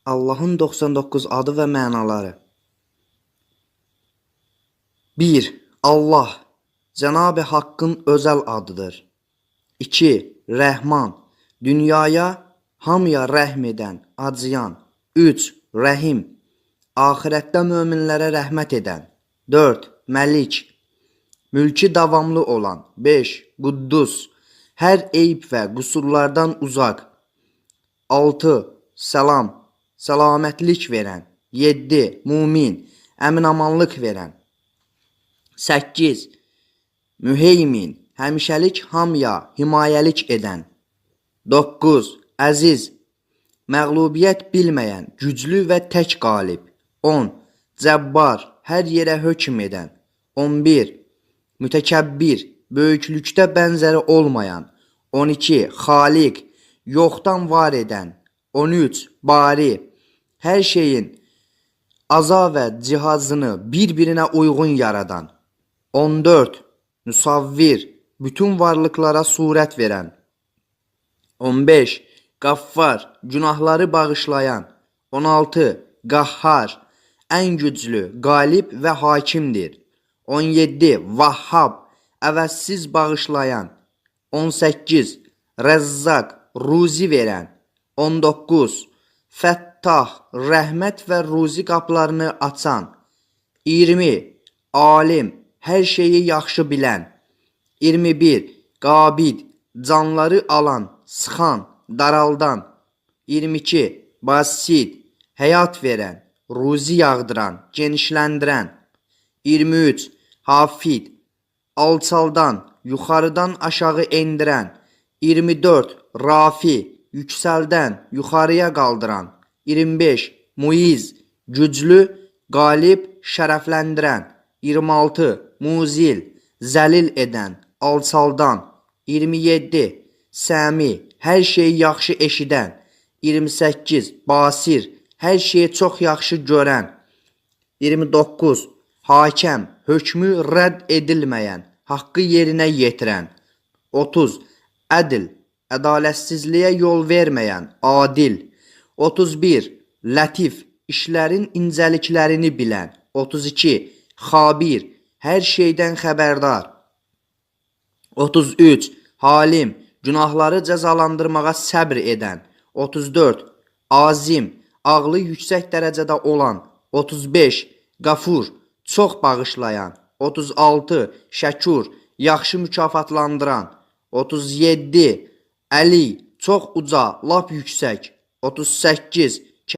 Allahın 99 adı və mənaları. 1. Allah, Cənab-ı Haqqın özəl adıdır. 2. Rəhman, dünyaya, hamıya rəhm edən, acıyan. 3. Rəhim, axirətdə möminlərə rəhmət edən. 4. Məlik, mülki davamlı olan. 5. Quddus, hər eyb və qüsurlardan uzaq. 6. Salam, səlamətlik verən. 7. Mumin, əminamanlıq verən. 8. Müheymin, həmişəlik hamıya himayəlik edən. 9. Əziz, məğlubiyyət bilməyən, güclü və tək qalib. 10. Cəbbar, hər yerə hökm edən. 11. Mütəkəbbir, böyüklükdə bənzəri olmayan. 12. Xaliq, yoxdan var edən. 13. Bari, hər şeyin aza və cihazını bir-birinə uyğun yaradan. 14. Müsavvir, bütün varlıqlara surət verən. 15. Qaffar, günahları bağışlayan. 16. Qahhar, ən güclü, qalib və hakimdir. 17. Vahhab, əvəzsiz bağışlayan. 18. Rəzzaq, ruzi verən. 19. Fəttah, rəhmət və ruzi qaplarını açan. 20. Alim, hər şeyi yaxşı bilən. 21. Qabid, canları alan, sıxan, daraldan. 22. Basid, həyat verən, ruzi yağdıran, genişləndirən. 23. Hafid, alçaldan, yuxarıdan aşağı endirən. 24. Rafi, yüksəldən, yuxarıya qaldıran. 25. Muiz, güclü, qalib, şərəfləndirən. 26. Muzil, zəlil edən, alçaldan. 27. Səmi, hər şeyi yaxşı eşidən. 28. Basir, hər şeyi çox yaxşı görən. 29. Hakəm, hökmü rədd edilməyən, haqqı yerinə yetirən. 30. Ədl, ədalətsizliyə yol verməyən, adil. 31. Lətif, işlərin incəliklərini bilən. 32. Xabir, hər şeydən xəbərdar. 33. Halim, günahları cəzalandırmağa səbr edən. 34. Azim, ağlı yüksək dərəcədə olan. 35. Qafur, çox bağışlayan. 36. Şəkur, yaxşı mükafatlandıran. 37. Əli, çox uca, lap yüksək. 38.